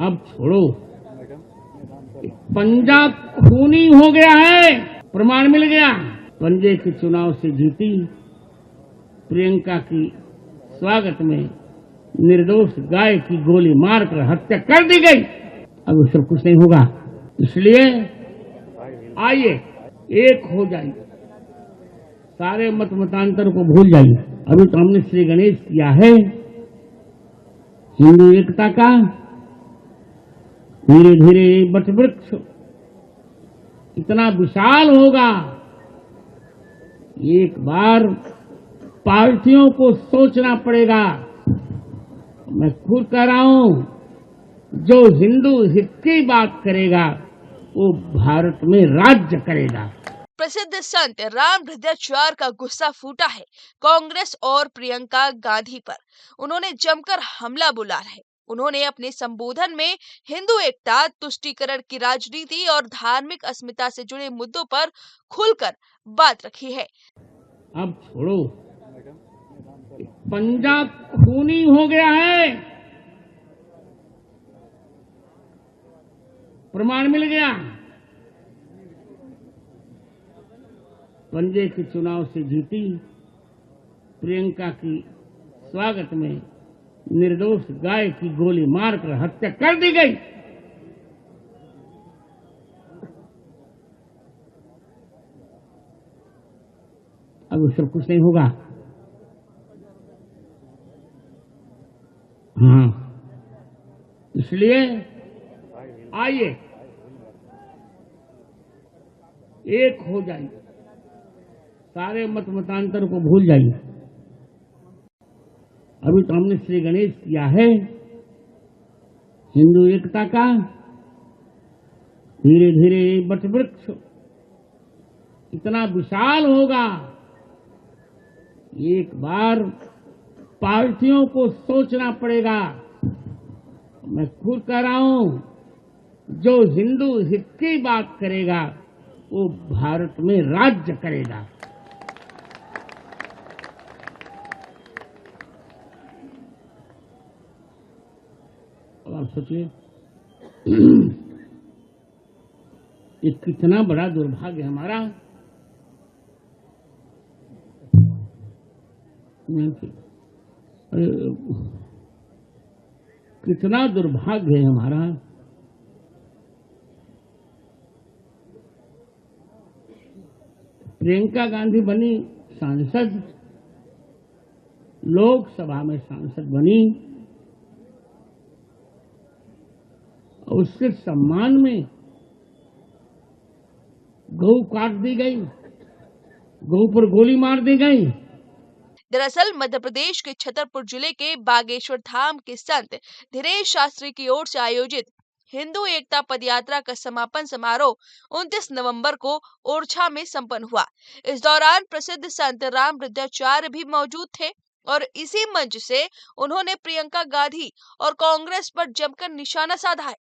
अब छोड़ो, पंजा खूनी हो गया है, प्रमाण मिल गया। पंजे के चुनाव से जीती प्रियंका की स्वागत में निर्दोष गाय की गोली मारकर हत्या कर दी गई। अब उससे कुछ नहीं होगा, इसलिए आइए एक हो जाइए, सारे मत मतांतर को भूल जाइए। अभी तो हमने श्री गणेश किया है, हिंदू एकता का धीरे धीरे वट वृक्ष इतना विशाल होगा, एक बार पार्टियों को सोचना पड़ेगा। मैं खुद कह रहा हूं, जो हिंदू हित की बात करेगा वो भारत में राज्य करेगा। प्रसिद्ध संत राम हृदयाचार्य का गुस्सा फूटा है कांग्रेस और प्रियंका गांधी पर। उन्होंने जमकर हमला बोला है। उन्होंने अपने संबोधन में हिंदू एकता, तुष्टीकरण की राजनीति और धार्मिक अस्मिता से जुड़े मुद्दों पर खुलकर बात रखी है। अब छोड़ो, पंजा खूनी हो गया है, प्रमाण मिल गया। पंजे के चुनाव से जीती प्रियंका की स्वागत में निर्दोष गाय की गोली मारकर हत्या कर दी गई। अब उससे कुछ नहीं होगा। हाँ, इसलिए आइए एक हो जाइए, सारे मत मतांतर को भूल जाइए। अभी तो हमने श्री गणेश किया है, हिंदू एकता का धीरे धीरे वट वृक्ष इतना विशाल होगा, एक बार पार्टियों को सोचना पड़ेगा। मैं खुद कह रहा हूं, जो हिंदू हित की बात करेगा वो भारत में राज्य करेगा। अब आप सोचिए, ये कितना बड़ा दुर्भाग्य हमारा। कितना दुर्भाग्य है हमारा। प्रियंका गांधी बनी सांसद, लोकसभा में सांसद बनी, उसके सम्मान में गऊ काट दी गई, गऊ पर गोली मार दी गई। दरअसल मध्य प्रदेश के छतरपुर जिले के बागेश्वर धाम के संत धीरेश शास्त्री की ओर से आयोजित हिंदू एकता पदयात्रा का समापन समारोह 29 नवंबर को ओरछा में संपन्न हुआ। इस दौरान प्रसिद्ध संत राम हृदयाचार्य भी मौजूद थे और इसी मंच से उन्होंने प्रियंका गांधी और कांग्रेस पर जमकर निशाना साधा है।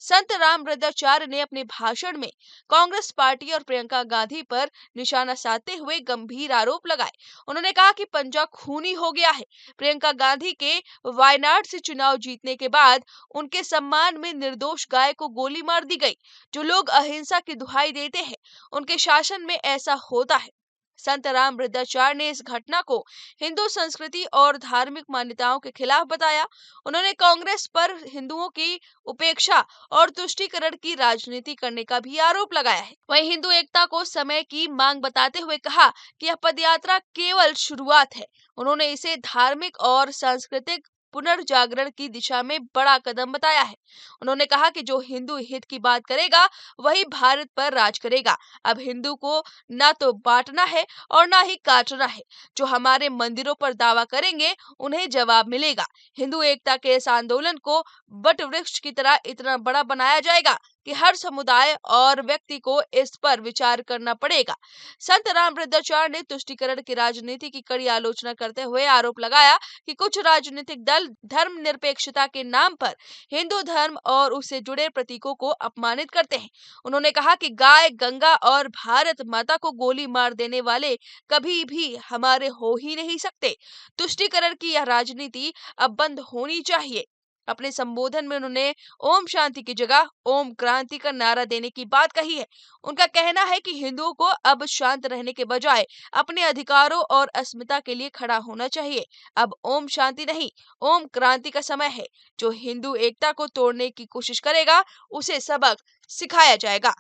संत राम हृदयाचार्य ने अपने भाषण में कांग्रेस पार्टी और प्रियंका गांधी पर निशाना साधते हुए गंभीर आरोप लगाए। उन्होंने कहा कि पंजा खूनी हो गया है। प्रियंका गांधी के वायनाड से चुनाव जीतने के बाद उनके सम्मान में निर्दोष गाय को गोली मार दी गई। जो लोग अहिंसा की दुहाई देते हैं, उनके शासन में ऐसा होता है। संत राम हृदयाचार्य ने इस घटना को हिंदू संस्कृति और धार्मिक मान्यताओं के खिलाफ बताया। उन्होंने कांग्रेस पर हिंदुओं की उपेक्षा और तुष्टीकरण की राजनीति करने का भी आरोप लगाया है। वहीं हिंदू एकता को समय की मांग बताते हुए कहा कि यह पदयात्रा केवल शुरुआत है। उन्होंने इसे धार्मिक और सांस्कृतिक पुनर्जागरण की दिशा में बड़ा कदम बताया है। उन्होंने कहा कि जो हिंदू हित की बात करेगा वही भारत पर राज करेगा। अब हिंदू को ना तो बांटना है और ना ही काटना है। जो हमारे मंदिरों पर दावा करेंगे उन्हें जवाब मिलेगा। हिंदू एकता के इस आंदोलन को वट वृक्ष की तरह इतना बड़ा बनाया जाएगा कि हर समुदाय और व्यक्ति को इस पर विचार करना पड़ेगा। संत राम हृदयाचार्य ने तुष्टीकरण की राजनीति की कड़ी आलोचना करते हुए आरोप लगाया कि कुछ राजनीतिक दल धर्मनिरपेक्षता के नाम पर हिंदू धर्म और उससे जुड़े प्रतीकों को अपमानित करते हैं। उन्होंने कहा कि गाय, गंगा और भारत माता को गोली मार देने वाले कभी भी हमारे हो ही नहीं सकते। तुष्टीकरण की यह राजनीति अब बंद होनी चाहिए। अपने संबोधन में उन्होंने ओम शांति की जगह ओम क्रांति का नारा देने की बात कही है। उनका कहना है कि हिंदुओं को अब शांत रहने के बजाय अपने अधिकारों और अस्मिता के लिए खड़ा होना चाहिए। अब ओम शांति नहीं, ओम क्रांति का समय है। जो हिंदू एकता को तोड़ने की कोशिश करेगा, उसे सबक सिखाया जाएगा।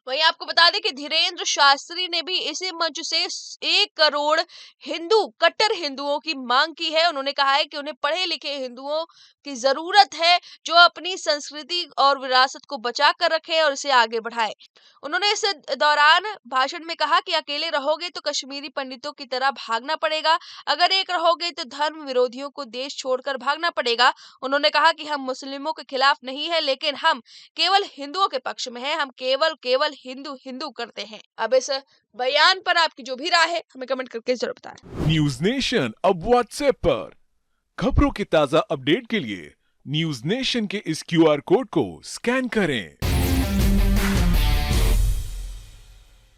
वहीं आपको बता दें कि धीरेन्द्र शास्त्री ने भी इसी मंच से 1 करोड़ कट्टर हिंदुओं की मांग की है। उन्होंने कहा है कि उन्हें पढ़े लिखे हिंदुओं की जरूरत है, जो अपनी संस्कृति और विरासत को बचा कर रखे और इसे आगे बढ़ाए। उन्होंने इस दौरान भाषण में कहा कि अकेले रहोगे तो कश्मीरी पंडितों की तरह भागना पड़ेगा, अगर एक रहोगे तो धर्म विरोधियों को देश छोड़कर भागना पड़ेगा। उन्होंने कहा कि हम मुस्लिमों के खिलाफ नहीं है, लेकिन हम केवल हिंदुओं के पक्ष में हैं। हम केवल हिंदू हिंदू करते हैं। अब इस बयान पर आपकी जो भी राय है, हमें कमेंट करके जरूर बताएं। न्यूज नेशन अब व्हाट्सएप पर खबरों के ताजा अपडेट के लिए न्यूज नेशन के इस QR कोड को स्कैन करें